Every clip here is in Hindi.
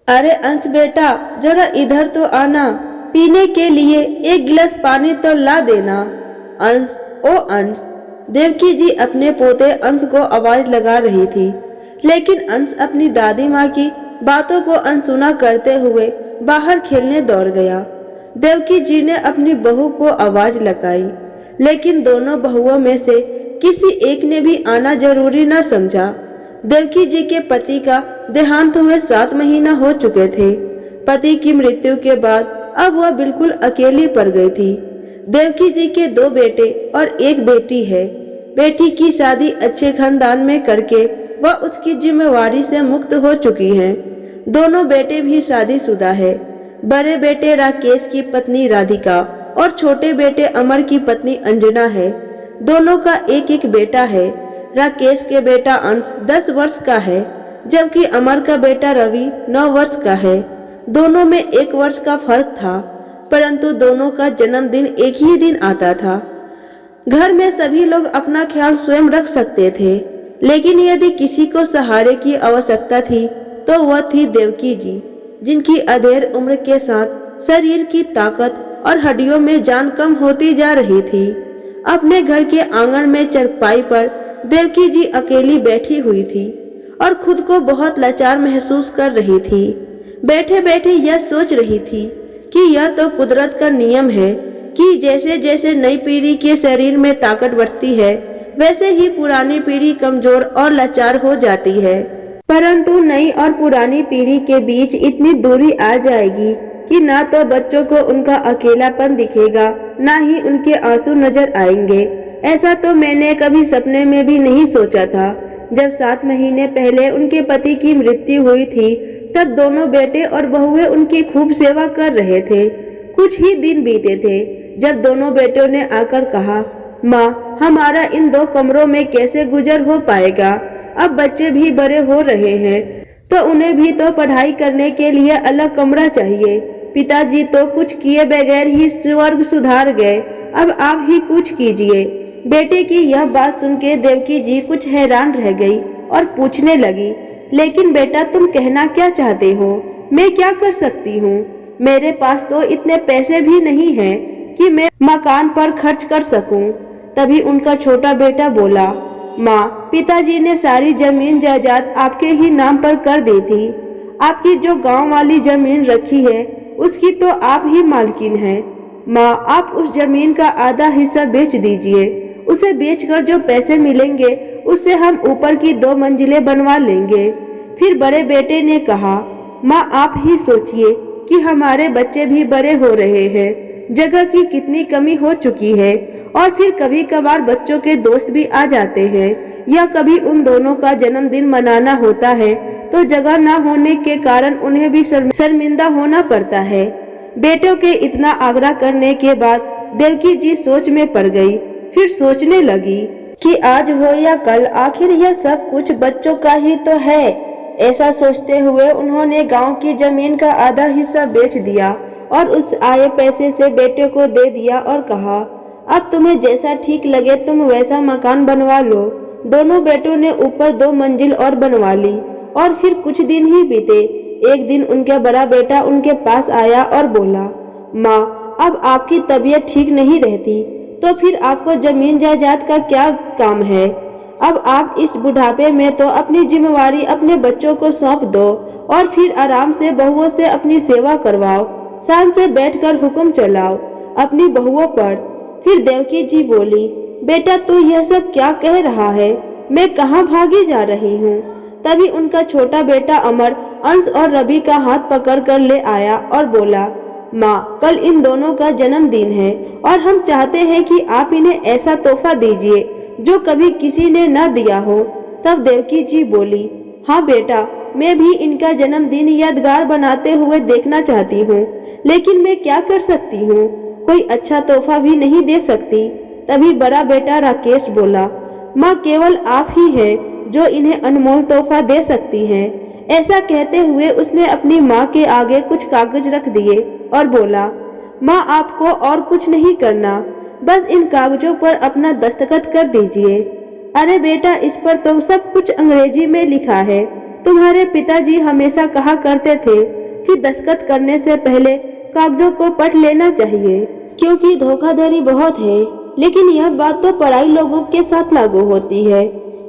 अरे अंश बेटा, जरा इधर तो आना। पीने के लिए एक गिलास पानी तो ला देना। अंश, ओ अंश। देवकी जी अपने पोते अंश को आवाज लगा रही थी, लेकिन अंश अपनी दादी माँ की बातों को अनसुना करते हुए बाहर खेलने दौड़ गया। देवकी जी ने अपनी बहू को आवाज लगाई, लेकिन दोनों बहुओं में से किसी एक ने भी आना जरूरी न समझा। देवकी जी के पति का देहांत हुए 7 महीना हो चुके थे। पति की मृत्यु के बाद अब वह बिल्कुल अकेली पड़ गई थी। देवकी जी के 2 बेटे और 1 बेटी है। बेटी की शादी अच्छे खानदान में करके वह उसकी जिम्मेवारी से मुक्त हो चुकी हैं। दोनों बेटे भी शादीशुदा है। बड़े बेटे राकेश की पत्नी राधिका और छोटे बेटे अमर की पत्नी अंजना है। दोनों का एक एक बेटा है। राकेश के बेटा अंश 10 वर्ष का है, जबकि अमर का बेटा रवि 9 वर्ष का है। दोनों में 1 वर्ष का फर्क था, परंतु दोनों का जन्मदिन एक ही दिन आता था। घर में सभी लोग अपना ख्याल स्वयं रख सकते थे, लेकिन यदि किसी को सहारे की आवश्यकता थी तो वह थी देवकी जी, जिनकी अधेड़ उम्र के साथ शरीर की ताकत और हड्डियों में जान कम होती जा रही थी। अपने घर के आंगन में चारपाई पर देवकी जी अकेली बैठी हुई थी और खुद को बहुत लाचार महसूस कर रही थी। बैठे बैठे यह सोच रही थी कि यह तो कुदरत का नियम है कि जैसे जैसे नई पीढ़ी के शरीर में ताकत बढ़ती है, वैसे ही पुरानी पीढ़ी कमजोर और लाचार हो जाती है। परंतु नई और पुरानी पीढ़ी के बीच इतनी दूरी आ जाएगी कि ना तो बच्चों को उनका अकेलापन दिखेगा, ना ही उनके आंसू नजर आएंगे। ऐसा तो मैंने कभी सपने में भी नहीं सोचा था। जब 7 महीने पहले उनके पति की मृत्यु हुई थी, तब दोनों बेटे और बहुएं उनकी खूब सेवा कर रहे थे। कुछ ही दिन बीते थे जब दोनों बेटों ने आकर कहा, माँ, हमारा इन 2 कमरों में कैसे गुजर हो पाएगा। अब बच्चे भी बड़े हो रहे हैं तो उन्हें भी तो पढ़ाई करने के लिए अलग कमरा चाहिए। पिताजी तो कुछ किए बगैर ही स्वर्ग सुधार गए, अब आप ही कुछ कीजिए। बेटे की यह बात सुनकर देवकी जी कुछ हैरान रह गई और पूछने लगी, लेकिन बेटा, तुम कहना क्या चाहते हो? मैं क्या कर सकती हूँ? मेरे पास तो इतने पैसे भी नहीं हैं कि मैं मकान पर खर्च कर सकूं। तभी उनका छोटा बेटा बोला, माँ, पिताजी ने सारी जमीन जायदाद आपके ही नाम पर कर दी थी। आपकी जो गांव वाली जमीन रखी है उसकी तो आप ही मालकिन हैं। माँ, आप उस जमीन का आधा हिस्सा बेच दीजिए। उसे बेचकर जो पैसे मिलेंगे उससे हम ऊपर की 2 मंजिलें बनवा लेंगे। फिर बड़े बेटे ने कहा, माँ, आप ही सोचिए कि हमारे बच्चे भी बड़े हो रहे हैं, जगह की कितनी कमी हो चुकी है, और फिर कभी कभार बच्चों के दोस्त भी आ जाते हैं, या कभी उन दोनों का जन्मदिन मनाना होता है तो जगह न होने के कारण उन्हें भी शर्मिंदा होना पड़ता है। बेटों के इतना आग्रह करने के बाद देवकी जी सोच में पड़ गई। फिर सोचने लगी कि आज हो या कल, आखिर यह सब कुछ बच्चों का ही तो है। ऐसा सोचते हुए उन्होंने गांव की जमीन का आधा हिस्सा बेच दिया और उस आए पैसे से बेटे को दे दिया और कहा, अब तुम्हें जैसा ठीक लगे तुम वैसा मकान बनवा लो। दोनों बेटों ने ऊपर 2 मंजिल और बनवा ली और फिर कुछ दिन ही बीते। एक दिन उनका बड़ा बेटा उनके पास आया और बोला, माँ, अब आपकी तबीयत ठीक नहीं रहती तो फिर आपको जमीन जायदाद का क्या काम है? अब आप इस बुढ़ापे में तो अपनी जिम्मेवारी अपने बच्चों को सौंप दो और फिर आराम से बहुओं से अपनी सेवा करवाओ। शान से बैठकर हुक्म चलाओ अपनी बहुओं पर। फिर देवकी जी बोली, बेटा, तू यह सब क्या कह रहा है? मैं कहाँ भागी जा रही हूँ? तभी उनका छोटा बेटा अमर अंश और रवि का हाथ पकड़ कर ले आया और बोला, माँ, कल इन दोनों का जन्मदिन है और हम चाहते हैं कि आप इन्हें ऐसा तोहफा दीजिए जो कभी किसी ने न दिया हो। तब देवकी जी बोली, हाँ बेटा, मैं भी इनका जन्मदिन यादगार बनाते हुए देखना चाहती हूँ, लेकिन मैं क्या कर सकती हूँ? कोई अच्छा तोहफा भी नहीं दे सकती। तभी बड़ा बेटा राकेश बोला, माँ, केवल आप ही हैं जो इन्हें अनमोल तोहफा दे सकती हैं। ऐसा कहते हुए उसने अपनी माँ के आगे कुछ कागज रख दिए और बोला, माँ, आपको और कुछ नहीं करना, बस इन कागजों पर अपना दस्तखत कर दीजिए। अरे बेटा, इस पर तो सब कुछ अंग्रेजी में लिखा है, तुम्हारे पिताजी हमेशा कहा करते थे कि दस्तखत करने से पहले कागजों को पढ़ लेना चाहिए, क्योंकि धोखाधड़ी बहुत है। लेकिन यह बात तो पराई लोगों के साथ लागू होती है,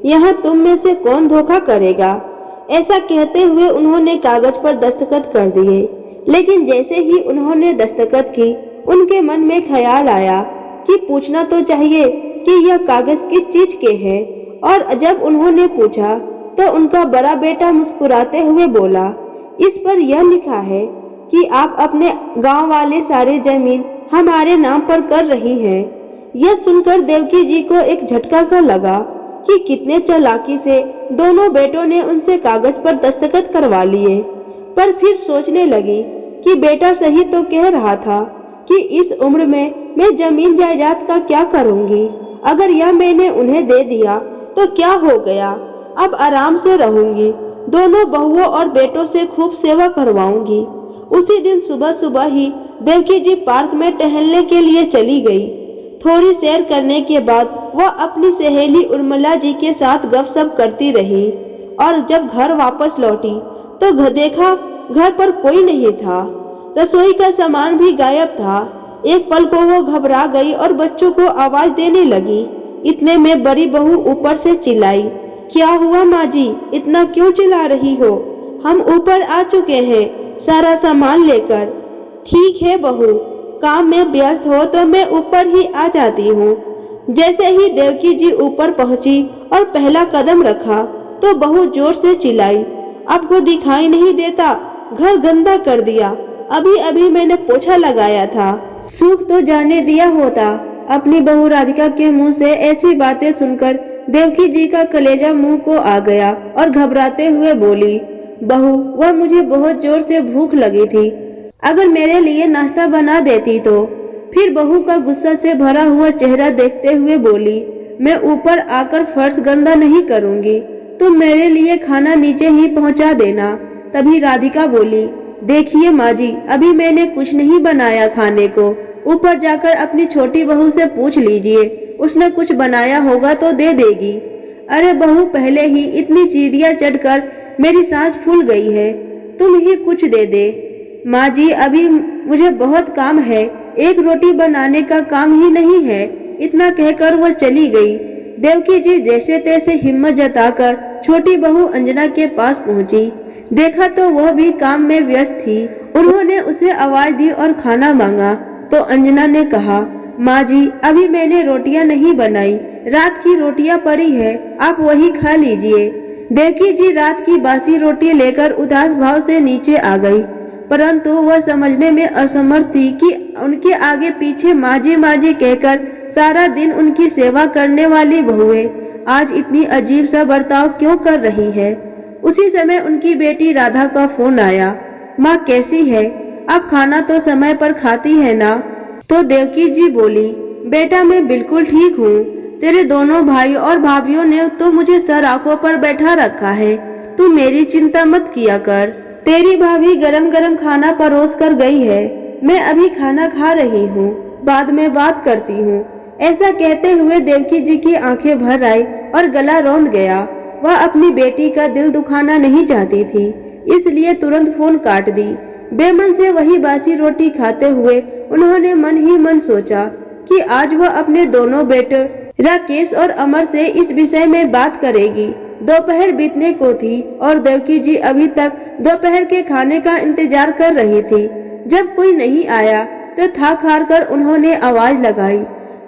यहाँ तुम में से कौन धोखा करेगा। ऐसा कहते हुए उन्होंने कागज पर दस्तखत कर दिए। लेकिन जैसे ही उन्होंने दस्तखत की, उनके मन में ख्याल आया कि पूछना तो चाहिए कि यह कागज किस चीज के हैं। और जब उन्होंने पूछा तो उनका बड़ा बेटा मुस्कुराते हुए बोला, इस पर यह लिखा है कि आप अपने गांव वाले सारे जमीन हमारे नाम पर कर रही हैं। यह सुनकर देवकी जी को एक झटका सा लगा कि कितने चालाकी से दोनों बेटों ने उनसे कागज पर दस्तखत करवा लिए। पर फिर सोचने लगी कि बेटा सही तो कह रहा था कि इस उम्र में मैं जमीन जायदाद का क्या करूंगी। अगर यह मैंने उन्हें दे दिया तो क्या हो गया, अब आराम से रहूंगी। दोनों बहुओं और बेटों से खूब सेवा करवाऊंगी। उसी दिन सुबह सुबह ही देवकी जी पार्क में टहलने के लिए चली गई। थोड़ी सैर करने के बाद वह अपनी सहेली उर्मिला जी के साथ गपशप करती रही और जब घर वापस लौटी तो देखा घर पर कोई नहीं था। रसोई का सामान भी गायब था। एक पल को वो घबरा गई और बच्चों को आवाज देने लगी। इतने में बड़ी बहू ऊपर से चिल्लाई, क्या हुआ माँ जी, इतना क्यों चिल्ला रही हो? हम ऊपर आ चुके हैं सारा सामान लेकर। ठीक है बहू, काम में व्यस्त हो तो मैं ऊपर ही आ जाती हूँ। जैसे ही देवकी जी ऊपर पहुंची और पहला कदम रखा तो बहू जोर से चिल्लाई, आपको दिखाई नहीं देता? घर गंदा कर दिया। अभी अभी मैंने पोछा लगाया था। सूख तो जाने दिया होता। अपनी बहू राधिका के मुंह से ऐसी बातें सुनकर देवकी जी का कलेजा मुंह को आ गया और घबराते हुए बोली, बहू वह मुझे बहुत जोर से भूख लगी थी, अगर मेरे लिए नाश्ता बना देती तो। फिर बहू का गुस्सा से भरा हुआ चेहरा देखते हुए बोली, मैं ऊपर आकर फर्श गंदा नहीं करूंगी, तुम मेरे लिए खाना नीचे ही पहुंचा देना। तभी राधिका बोली, देखिए माँ जी, अभी मैंने कुछ नहीं बनाया खाने को। ऊपर जाकर अपनी छोटी बहू से पूछ लीजिए, उसने कुछ बनाया होगा तो दे देगी। अरे बहू, पहले ही इतनी चीड़ियाँ चढ़कर मेरी सांस फूल गई है, तुम ही कुछ दे दे। माँ जी, अभी मुझे बहुत काम है, एक रोटी बनाने का काम ही नहीं है। इतना कहकर वह चली गई। देवकी जी जैसे तैसे हिम्मत जताकर छोटी बहू अंजना के पास पहुंची। देखा तो वह भी काम में व्यस्त थी। उन्होंने उसे आवाज दी और खाना मांगा तो अंजना ने कहा, माँ जी, अभी मैंने रोटियां नहीं बनाई, रात की रोटियां पड़ी है, आप वही खा लीजिए। देवकी जी रात की बासी रोटी लेकर उदास भाव से नीचे आ गई, परंतु वह समझने में असमर्थ थी कि उनके आगे पीछे माँ जी कहकर सारा दिन उनकी सेवा करने वाली बहुएं आज इतनी अजीब सा बर्ताव क्यों कर रही है। उसी समय उनकी बेटी राधा का फोन आया। माँ कैसी है, आप खाना तो समय पर खाती है ना? तो देवकी जी बोली, बेटा मैं बिल्कुल ठीक हूँ, तेरे दोनों भाई और भाभीियों ने तो मुझे सर आंखों पर बैठा रखा है, तू मेरी चिंता मत किया कर। तेरी भाभी गरम गरम खाना परोस कर गई है, मैं अभी खाना खा रही हूँ, बाद में बात करती हूँ। ऐसा कहते हुए देवकी जी की आंखें भर आई और गला रौंद गया। वह अपनी बेटी का दिल दुखाना नहीं चाहती थी, इसलिए तुरंत फोन काट दी। बेमन से वही बासी रोटी खाते हुए उन्होंने मन ही मन सोचा कि आज वह अपने दोनों बेटे राकेश और अमर से इस विषय में बात करेगी। दोपहर बीतने को थी और देवकी जी अभी तक दोपहर के खाने का इंतजार कर रही थी। जब कोई नहीं आया तो थक हार कर उन्होंने आवाज लगाई,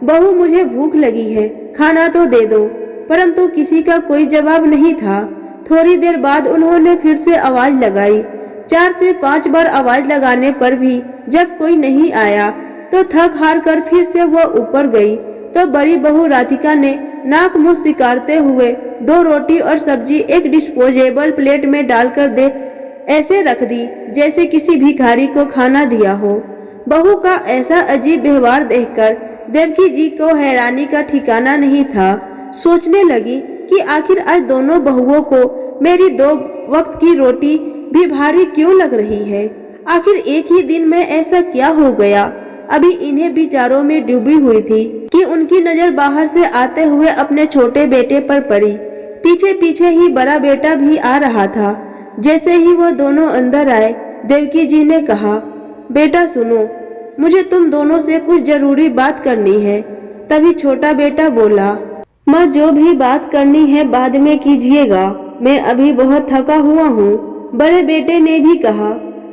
बहू मुझे भूख लगी है, खाना तो दे दो। परंतु किसी का कोई जवाब नहीं था। थोड़ी देर बाद उन्होंने फिर से आवाज लगाई। 4 से 5 बार आवाज लगाने पर भी जब कोई नहीं आया तो थक हार कर फिर से वह ऊपर गई तो बड़ी बहू राधिका ने नाक मुंह सिकारते हुए 2 रोटी और सब्जी एक डिस्पोजेबल प्लेट में डालकर दे ऐसे रख दी जैसे किसी भिखारी को खाना दिया हो। बहू का ऐसा अजीब व्यवहार देखकर देवकी जी को हैरानी का ठिकाना नहीं था। सोचने लगी कि आखिर आज दोनों बहुओं को मेरी 2 वक्त की रोटी भी भारी क्यों लग रही है। आखिर एक ही दिन में ऐसा क्या हो गया। अभी इन्हें विचारों में डूबी हुई थी कि उनकी नजर बाहर से आते हुए अपने छोटे बेटे पर पड़ी। पीछे पीछे ही बड़ा बेटा भी आ रहा था। जैसे ही वो दोनों अंदर आए, देवकी जी ने कहा, बेटा सुनो, मुझे तुम दोनों से कुछ जरूरी बात करनी है। तभी छोटा बेटा बोला, माँ जो भी बात करनी है बाद में कीजिएगा, मैं अभी बहुत थका हुआ हूँ। बड़े बेटे ने भी कहा,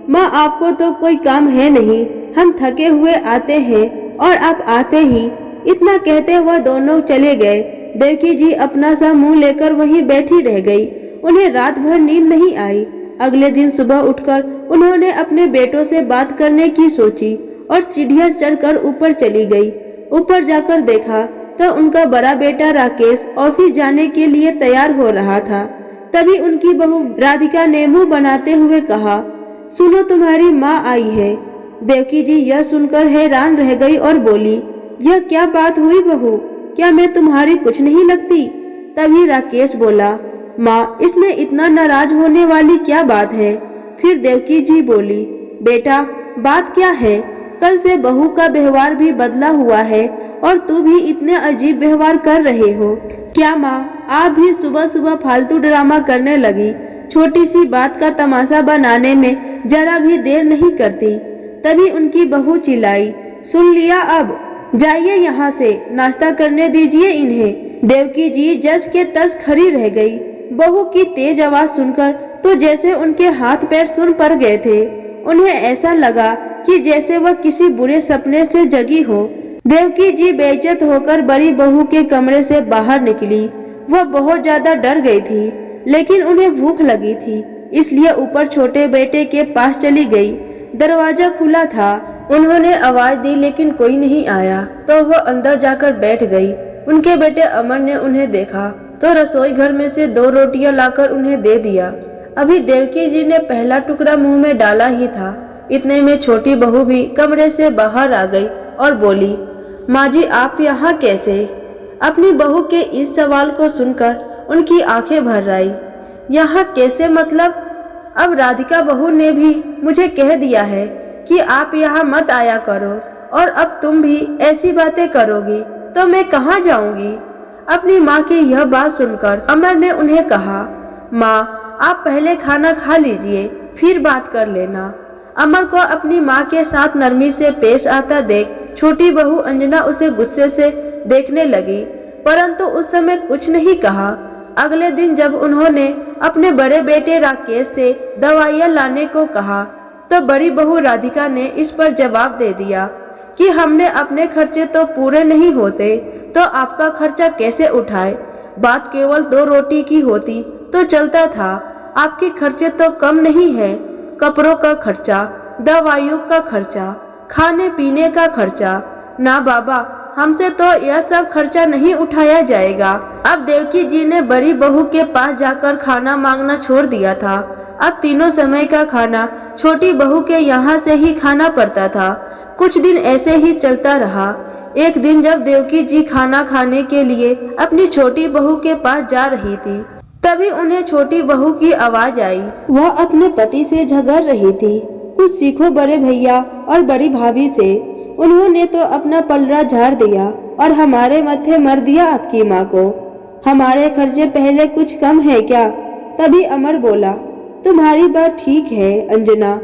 माँ आपको तो कोई काम है नहीं, हम थके हुए आते हैं और आप आते ही। इतना कहते वह दोनों चले गए। देवकी जी अपना सा मुंह लेकर वहीं बैठी रह गई। उन्हें रात भर नींद नहीं आई। अगले दिन सुबह उठकर उन्होंने अपने बेटों से बात करने की सोची और सीढ़ियां चढ़कर ऊपर चली गई। ऊपर जाकर देखा तो उनका बड़ा बेटा राकेश ऑफिस जाने के लिए तैयार हो रहा था। तभी उनकी बहू राधिका ने मुंह बनाते हुए कहा, सुनो तुम्हारी माँ आई है। देवकी जी यह सुनकर हैरान रह गई और बोली, यह क्या बात हुई बहू, क्या मैं तुम्हारी कुछ नहीं लगती? तभी राकेश बोला, माँ इसमें इतना नाराज होने वाली क्या बात है? फिर देवकी जी बोली, बेटा बात क्या है? कल से बहू का व्यवहार भी बदला हुआ है और तू भी इतने अजीब व्यवहार कर रहे हो। क्या माँ आप भी सुबह सुबह फालतू ड्रामा करने लगी? छोटी सी बात का तमाशा बनाने में जरा भी देर नहीं करती। तभी उनकी बहू चिल्लाई, सुन लिया, अब जाइए यहाँ से, नाश्ता करने दीजिए इन्हें। देवकी जी जस के तस खड़ी रह गई। बहू की तेज आवाज सुनकर तो जैसे उनके हाथ पैर सुन पड़ गए थे। उन्हें ऐसा लगा कि जैसे वह किसी बुरे सपने से जगी हो। देवकी जी बेइज्जत होकर बड़ी बहू के कमरे से बाहर निकली। वह बहुत ज्यादा डर गई थी, लेकिन उन्हें भूख लगी थी, इसलिए ऊपर छोटे बेटे के पास चली गई। दरवाजा खुला था। उन्होंने आवाज दी लेकिन कोई नहीं आया, तो वह अंदर जाकर बैठ गई। उनके बेटे अमर ने उन्हें देखा तो रसोई घर में से 2 रोटियां लाकर उन्हें दे दिया। अभी देवकी जी ने पहला टुकड़ा मुंह में डाला ही था, इतने में छोटी बहू भी कमरे से बाहर आ गई और बोली, माँ जी आप यहाँ कैसे? अपनी बहू के इस सवाल को सुनकर उनकी आंखें भर आई। यहाँ कैसे मतलब? अब राधिका बहू ने भी मुझे कह दिया है कि आप यहाँ मत आया करो, और अब तुम भी ऐसी बातें करोगी तो मैं कहाँ जाऊंगी? अपनी माँ की यह बात सुनकर अमर ने उन्हें कहा, माँ आप पहले खाना खा लीजिए, फिर बात कर लेना। अमर को अपनी माँ के साथ नरमी से पेश आता देख छोटी बहू अंजना उसे गुस्से से देखने लगी, परंतु उस समय कुछ नहीं कहा। अगले दिन जब उन्होंने अपने बड़े बेटे राकेश से दवाइयाँ लाने को कहा तो बड़ी बहू राधिका ने इस पर जवाब दे दिया कि हमने अपने खर्चे तो पूरे नहीं होते तो आपका खर्चा कैसे उठाए? बात केवल 2 रोटी की होती तो चलता था, आपके खर्चे तो कम नहीं है। कपड़ों का खर्चा, दवाइयों का खर्चा, खाने पीने का खर्चा। ना बाबा, हमसे तो यह सब खर्चा नहीं उठाया जाएगा। अब देवकी जी ने बड़ी बहू के पास जाकर खाना मांगना छोड़ दिया था। अब तीनों समय का खाना छोटी बहू के यहाँ से ही खाना पड़ता था। कुछ दिन ऐसे ही चलता रहा। एक दिन जब देवकी जी खाना खाने के लिए अपनी छोटी बहू के पास जा रही थी, तभी उन्हें छोटी बहू की आवाज आई। वह अपने पति से झगड़ रही थी, कुछ सीखो बड़े भैया और बड़ी भाभी से। उन्होंने तो अपना पलड़ा झाड़ दिया और हमारे मत्थे मर दिया आपकी माँ को। हमारे खर्चे पहले कुछ कम है क्या? तभी अमर बोला, तुम्हारी बात ठीक है अंजना,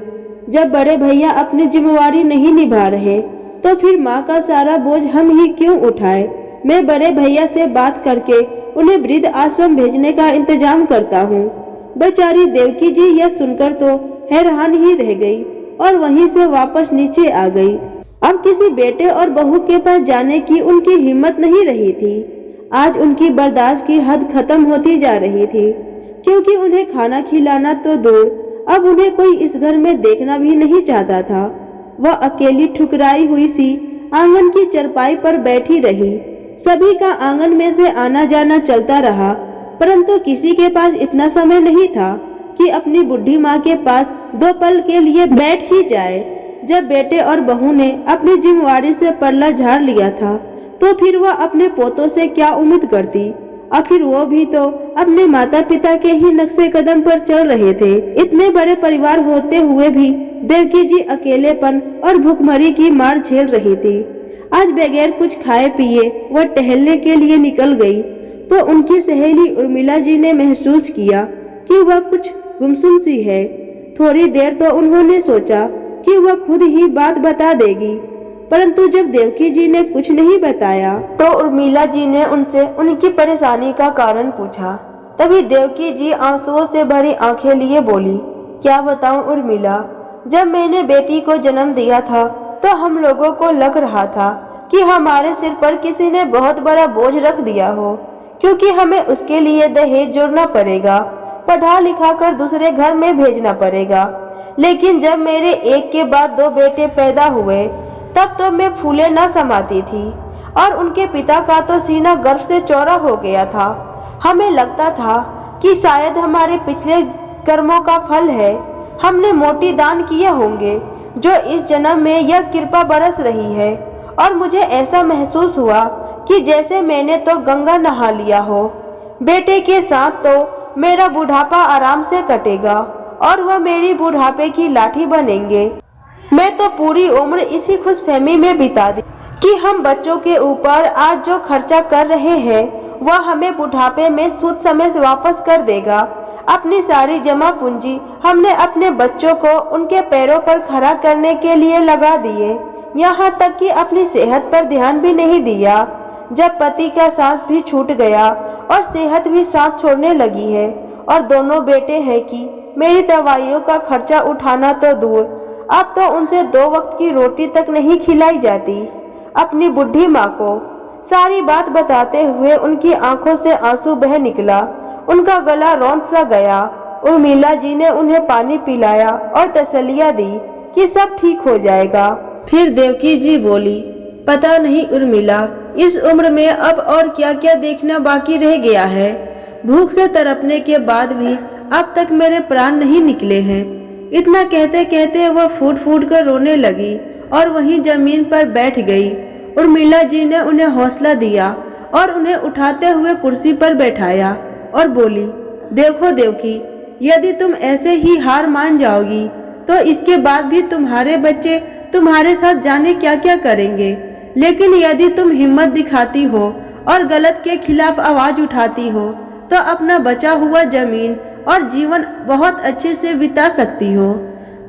जब बड़े भैया अपनी जिम्मेवारी नहीं निभा रहे तो फिर माँ का सारा बोझ हम ही क्यों उठाए? मैं बड़े भैया से बात करके उन्हें वृद्ध आश्रम भेजने का इंतजाम करता हूँ। बेचारी देवकी जी यह सुनकर तो हैरान ही रह गई और वहीं से वापस नीचे आ गई। अब किसी बेटे और बहू के पास जाने की उनकी हिम्मत नहीं रही थी। आज उनकी बर्दाश्त की हद खत्म होती जा रही थी, क्योंकि उन्हें खाना खिलाना तो दूर, अब उन्हें कोई इस घर में देखना भी नहीं चाहता था। वह अकेली ठुकराई हुई सी आंगन की चरपाई पर बैठी रही। सभी का आंगन में से आना जाना चलता रहा, परंतु किसी के पास इतना समय नहीं था कि अपनी बुढ़ी माँ के पास 2 पल के लिए बैठ ही जाए। जब बेटे और बहू ने अपनी जिम्मेवारी से पल्ला झाड़ लिया था तो फिर वह अपने पोतों से क्या उम्मीद करती? आखिर वो भी तो अपने माता पिता के ही नक्शे कदम पर चल रहे थे। इतने बड़े परिवार होते हुए भी देवकी जी अकेलेपन और भूखमरी की मार झेल रही थी। आज बगैर कुछ खाए पिए वह टहलने के लिए निकल गई तो उनकी सहेली उर्मिला जी ने महसूस किया कि वह कुछ गुमसुम सी है। थोड़ी देर तो उन्होंने सोचा कि वह खुद ही बात बता देगी, परंतु जब देवकी जी ने कुछ नहीं बताया तो उर्मिला जी ने उनसे उनकी परेशानी का कारण पूछा। तभी देवकी जी आंसुओं से भरी आंखें लिए बोली, क्या बताऊं उर्मिला, जब मैंने बेटी को जन्म दिया था तो हम लोगों को लग रहा था कि हमारे सिर पर किसी ने बहुत बड़ा बोझ रख दिया हो, क्योंकि हमें उसके लिए दहेज जोड़ना पड़ेगा, पढ़ा लिखा कर दूसरे घर में भेजना पड़ेगा। लेकिन जब मेरे एक के बाद दो बेटे पैदा हुए तब तो मैं फूले न समाती थी और उनके पिता का तो सीना गर्व से चौड़ा हो गया था। हमें लगता था कि शायद हमारे पिछले कर्मों का फल है, हमने मोटी दान किए होंगे जो इस जन्म में यह कृपा बरस रही है। और मुझे ऐसा महसूस हुआ कि जैसे मैंने तो गंगा नहा लिया हो। बेटे के साथ तो मेरा बुढ़ापा आराम से कटेगा और वह मेरी बुढ़ापे की लाठी बनेंगे। मैं तो पूरी उम्र इसी खुशफहमी में बिता दी कि हम बच्चों के ऊपर आज जो खर्चा कर रहे हैं वह हमें बुढ़ापे में सूद समेत वापस कर देगा। अपनी सारी जमा पूंजी हमने अपने बच्चों को उनके पैरों पर खड़ा करने के लिए लगा दिए, यहाँ तक कि अपनी सेहत पर ध्यान भी नहीं दिया। जब पति का साथ भी छूट गया और सेहत भी साथ छोड़ने लगी है और दोनों बेटे हैं कि मेरी दवाइयों का खर्चा उठाना तो दूर, अब तो उनसे 2 वक्त की रोटी तक नहीं खिलाई जाती। अपनी बुढ़ी माँ को सारी बात बताते हुए उनकी आंखों से आंसू बह निकला, उनका गला रौंद सा गया। उर्मिला जी ने उन्हें पानी पिलाया और तसल्लियाँ दी कि सब ठीक हो जाएगा। फिर देवकी जी बोली, पता नहीं उर्मिला, इस उम्र में अब और क्या क्या देखना बाकी रह गया है। भूख से तड़पने के बाद भी अब तक मेरे प्राण नहीं निकले हैं। इतना कहते कहते वह फूट फूट कर रोने लगी और वहीं जमीन पर बैठ गई। उर्मिला जी ने उन्हें हौसला दिया और उन्हें उठाते हुए कुर्सी पर बैठाया और बोली, देखो देवकी, यदि तुम ऐसे ही हार मान जाओगी तो इसके बाद भी तुम्हारे बच्चे तुम्हारे साथ जाने क्या क्या करेंगे। लेकिन यदि तुम हिम्मत दिखाती हो और गलत के खिलाफ आवाज उठाती हो तो अपना बचा हुआ जमीन और जीवन बहुत अच्छे से बिता सकती हो।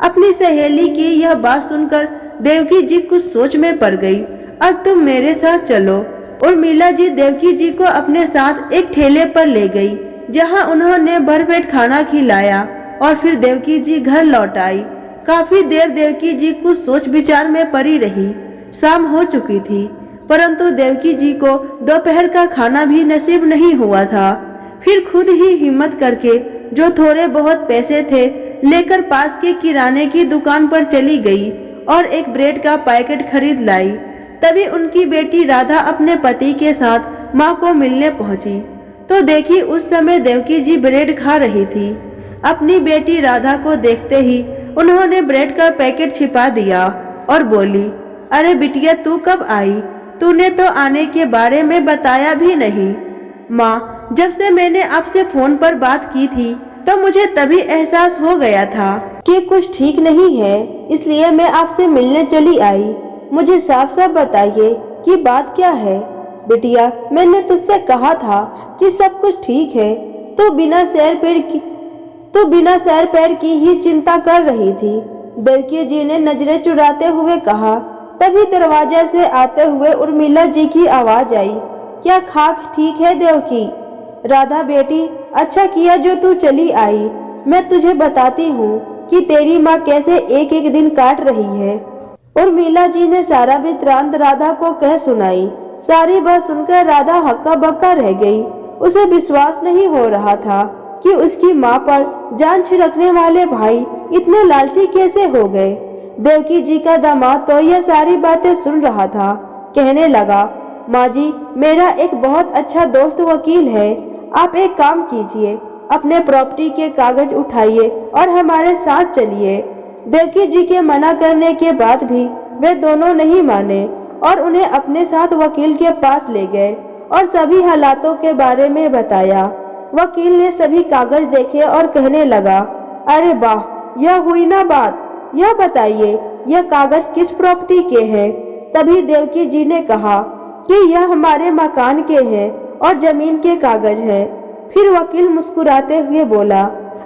अपनी सहेली की यह बात सुनकर देवकी जी कुछ सोच में पड़ गई। अब तुम मेरे साथ चलो। उर्मिला जी देवकी जी को अपने साथ एक ठेले पर ले गई, जहां उन्होंने भरपेट खाना खिलाया और फिर देवकी जी घर लौट आई। काफी देर देवकी जी कुछ सोच विचार में पड़ी रही। शाम हो चुकी थी, परंतु देवकी जी को दोपहर का खाना भी नसीब नहीं हुआ था। फिर खुद ही हिम्मत करके जो थोड़े बहुत पैसे थे लेकर पास के किराने की दुकान पर चली गई और एक ब्रेड का पैकेट खरीद लाई। तभी उनकी बेटी राधा अपने पति के साथ माँ को मिलने पहुंची तो देखी उस समय देवकी जी ब्रेड खा रही थी। अपनी बेटी राधा को देखते ही उन्होंने ब्रेड का पैकेट छिपा दिया और बोली, अरे बिटिया, तू कब आई? तूने तो आने के बारे में बताया भी नहीं। माँ, जब से मैंने आपसे फोन पर बात की थी तो मुझे तभी एहसास हो गया था कि कुछ ठीक नहीं है, इसलिए मैं आपसे मिलने चली आई। मुझे साफ साफ बताइए कि बात क्या है। बिटिया, मैंने तुझसे कहा था कि सब कुछ ठीक है, तो बिना सैर पैर की ही चिंता कर रही थी। देवकी जी ने नजरें चुराते हुए कहा। तभी दरवाजे से आते हुए उर्मिला जी की आवाज आई, क्या खाक ठीक है देवकी? राधा बेटी, अच्छा किया जो तू चली आई। मैं तुझे बताती हूँ कि तेरी माँ कैसे एक एक दिन काट रही है। उर्मिला जी ने सारा वृत्तांत राधा को कह सुनाई। सारी बात सुनकर राधा हक्का बक्का रह गई। उसे विश्वास नहीं हो रहा था कि उसकी माँ पर जान छिड़कने वाले भाई इतने लालची कैसे हो गए। देवकी जी का दामाद तो यह सारी बातें सुन रहा था। कहने लगा, माँ जी, मेरा एक बहुत अच्छा दोस्त वकील है। आप एक काम कीजिए, अपने प्रॉपर्टी के कागज उठाइए और हमारे साथ चलिए। देवकी जी के मना करने के बाद भी वे दोनों नहीं माने और उन्हें अपने साथ वकील के पास ले गए और सभी हालातों के बारे में बताया। वकील ने सभी कागज देखे और कहने लगा, अरे वाह, यह हुई ना बात। यह बताइए, यह कागज किस प्रॉपर्टी के हैं? तभी देवकी जी ने कहा कि यह हमारे मकान के हैं और जमीन के कागज है। फिर वकील मुस्कुराते हुए बोला,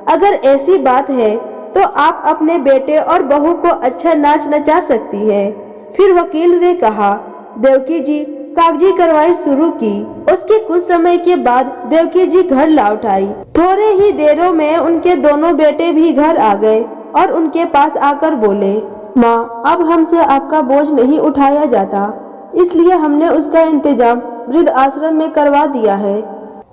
अगर ऐसी बात है तो आप अपने बेटे और बहू को अच्छा नाच नचा सकती है। फिर वकील ने कहा, देवकी जी कागजी कार्रवाई शुरू की। उसके कुछ समय के बाद देवकी जी घर लौट आई। थोड़े ही देरों में उनके दोनों बेटे भी घर आ गए और उनके पास आकर बोले, माँ अब हमसे आपका बोझ नहीं उठाया जाता, इसलिए हमने उसका इंतजाम वृद्ध आश्रम में करवा दिया है।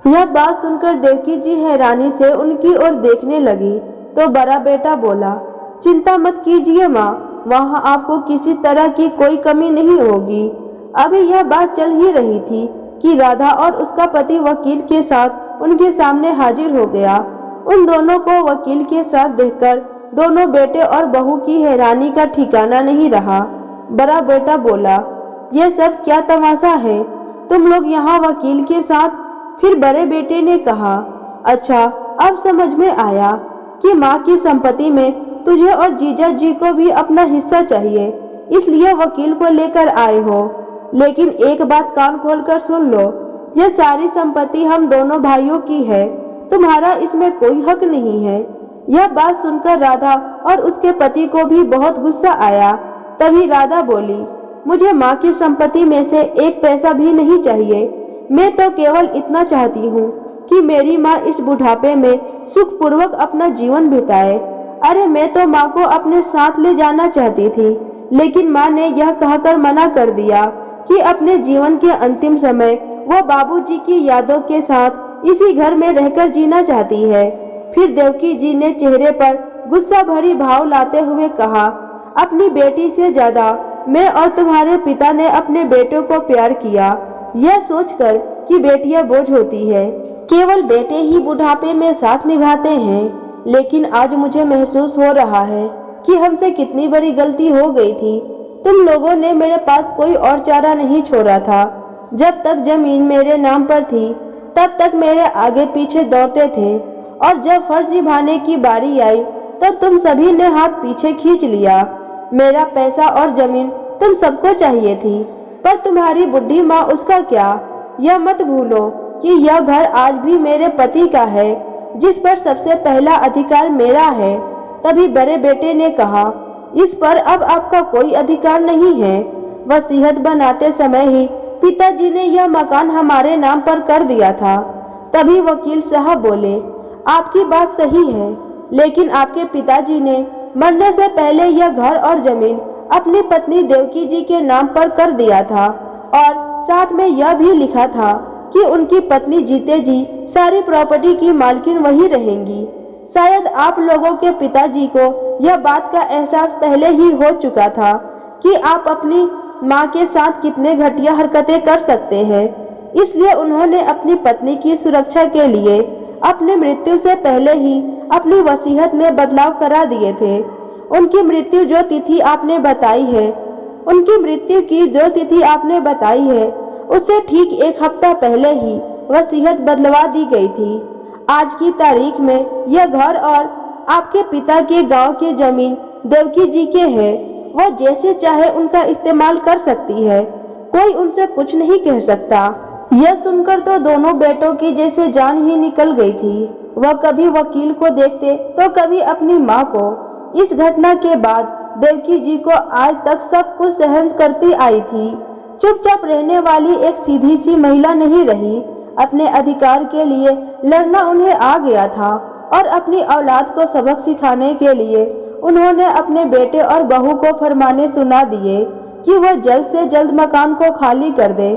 यह बात सुनकर देवकी जी हैरानी से उनकी ओर देखने लगी तो बड़ा बेटा बोला, चिंता मत कीजिए माँ, वहाँ आपको किसी तरह की कोई कमी नहीं होगी। अभी यह बात चल ही रही थी कि राधा और उसका पति वकील के साथ उनके सामने हाजिर हो गया। उन दोनों को वकील के साथ देखकर दोनों बेटे और बहू की हैरानी का ठिकाना नहीं रहा। बड़ा बेटा बोला, यह सब क्या तमाशा है, तुम लोग यहाँ वकील के साथ? फिर बड़े बेटे ने कहा, अच्छा अब समझ में आया कि माँ की संपत्ति में तुझे और जीजा जी को भी अपना हिस्सा चाहिए, इसलिए वकील को लेकर आए हो। लेकिन एक बात कान खोलकर सुन लो, यह सारी संपत्ति हम दोनों भाइयों की है, तुम्हारा इसमें कोई हक नहीं है। यह बात सुनकर राधा और उसके पति को भी बहुत गुस्सा आया। तभी राधा बोली, मुझे माँ की संपत्ति में से एक पैसा भी नहीं चाहिए, मैं तो केवल इतना चाहती हूँ कि मेरी माँ इस बुढ़ापे में सुखपूर्वक अपना जीवन बिताए। अरे मैं तो माँ को अपने साथ ले जाना चाहती थी, लेकिन माँ ने यह कहकर मना कर दिया कि अपने जीवन के अंतिम समय वो बाबूजी की यादों के साथ इसी घर में रहकर जीना चाहती है। फिर देवकी जी ने चेहरे पर गुस्सा भरी भाव लाते हुए कहा, अपनी बेटी से ज्यादा मैं और तुम्हारे पिता ने अपने बेटों को प्यार किया, यह सोचकर कि बेटियां बोझ होती है, केवल बेटे ही बुढ़ापे में साथ निभाते हैं। लेकिन आज मुझे महसूस हो रहा है कि हमसे कितनी बड़ी गलती हो गई थी। तुम लोगों ने मेरे पास कोई और चारा नहीं छोड़ा था। जब तक जमीन मेरे नाम पर थी तब तक मेरे आगे पीछे दौड़ते थे, और जब फर्ज निभाने की बारी आई तो तुम सभी ने हाथ पीछे खींच लिया। मेरा पैसा और जमीन तुम सबको चाहिए थी, पर तुम्हारी बुढ़ी माँ उसका क्या? यह मत भूलो कि यह घर आज भी मेरे पति का है, जिस पर सबसे पहला अधिकार मेरा है। तभी बड़े बेटे ने कहा, इस पर अब आपका कोई अधिकार नहीं है। वसीयत बनाते समय ही पिताजी ने यह मकान हमारे नाम पर कर दिया था। तभी वकील साहब बोले, आपकी बात सही है, लेकिन आपके पिताजी ने मरने से पहले यह घर और जमीन अपनी पत्नी देवकी जी के नाम पर कर दिया था, और साथ में यह भी लिखा था कि उनकी पत्नी जीते जी सारी प्रॉपर्टी की मालकिन वही रहेंगी। शायद आप लोगों के पिताजी को यह बात का एहसास पहले ही हो चुका था कि आप अपनी माँ के साथ कितने घटिया हरकतें कर सकते हैं, इसलिए उन्होंने अपनी पत्नी की सुरक्षा के लिए अपनी मृत्यु से पहले ही अपनी वसीयत में बदलाव करा दिए थे। उनकी मृत्यु जो तिथि आपने बताई है, उससे ठीक एक हफ्ता पहले ही वसीयत बदलवा दी गई थी। आज की तारीख में यह घर और आपके पिता के गांव की जमीन देवकी जी के है, वह जैसे चाहे उनका इस्तेमाल कर सकती है, कोई उनसे कुछ नहीं कह सकता। यह सुनकर तो दोनों बेटों की जैसे जान ही निकल गई थी। वह कभी वकील को देखते तो कभी अपनी माँ को। इस घटना के बाद देवकी जी को आज तक सब कुछ सहन करती आई थी। चुपचाप रहने वाली एक सीधी सी महिला नहीं रही। अपने अधिकार के लिए लड़ना उन्हें आ गया था, और अपनी औलाद को सबक सिखाने के लिए उन्होंने अपने बेटे और बहू को फरमाने सुना दिए कि वह जल्द से जल्द मकान को खाली कर दे।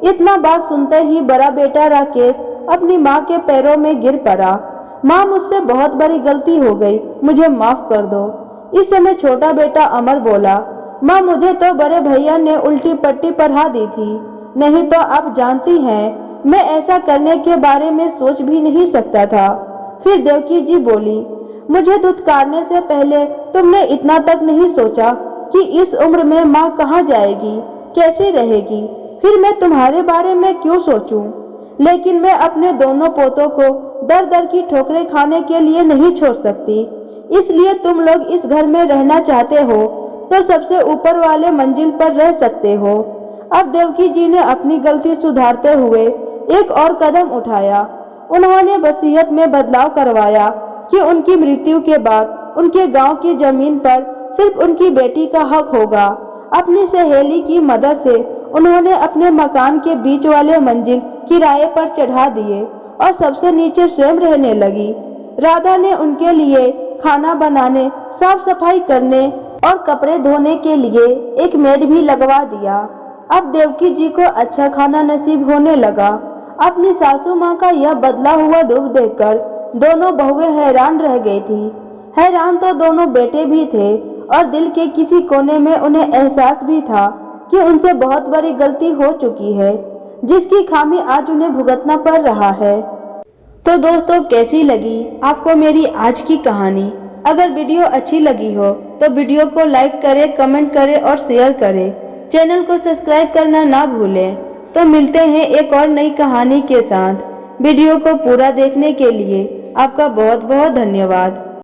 इतना बात सुनते ही बड़ा बेटा राकेश अपनी माँ के पैरों में गिर पड़ा। माँ, मुझसे बहुत बड़ी गलती हो गई, मुझे माफ कर दो। इस समय छोटा बेटा अमर बोला, माँ मुझे तो बड़े भैया ने उल्टी पट्टी पढ़ा दी थी, नहीं तो आप जानती हैं मैं ऐसा करने के बारे में सोच भी नहीं सकता था। फिर देवकी जी बोली, मुझे धुतकारने से पहले तुमने इतना तक नहीं सोचा कि इस उम्र में माँ कहाँ जाएगी, कैसी रहेगी, फिर मैं तुम्हारे बारे में क्यों सोचूं? लेकिन मैं अपने दोनों पोतों को दर दर की ठोकरें खाने के लिए नहीं छोड़ सकती, इसलिए तुम लोग इस घर में रहना चाहते हो तो सबसे ऊपर वाले मंजिल पर रह सकते हो। अब देवकी जी ने अपनी गलती सुधारते हुए एक और कदम उठाया। उन्होंने वसीयत में बदलाव करवाया कि उनकी मृत्यु के बाद उनके गांव की जमीन पर सिर्फ उनकी बेटी का हक होगा। अपनी सहेली की मदद से उन्होंने अपने मकान के बीच वाले मंजिल किराए पर चढ़ा दिए और सबसे नीचे स्वयं रहने लगी। राधा ने उनके लिए खाना बनाने, साफ सफाई करने और कपड़े धोने के लिए एक मेड भी लगवा दिया। अब देवकी जी को अच्छा खाना नसीब होने लगा। अपनी सासू माँ का यह बदला हुआ रूप देखकर दोनों बहुएं हैरान रह गई थी। हैरान तो दोनों बेटे भी थे और दिल के किसी कोने में उन्हें एहसास भी था कि उनसे बहुत बड़ी गलती हो चुकी है, जिसकी खामी आज उन्हें भुगतना पड़ रहा है। तो दोस्तों, कैसी लगी आपको मेरी आज की कहानी? अगर वीडियो अच्छी लगी हो तो वीडियो को लाइक करें, कमेंट करें और शेयर करें। चैनल को सब्सक्राइब करना ना भूलें। तो मिलते हैं एक और नई कहानी के साथ। वीडियो को पूरा देखने के लिए आपका बहुत बहुत धन्यवाद।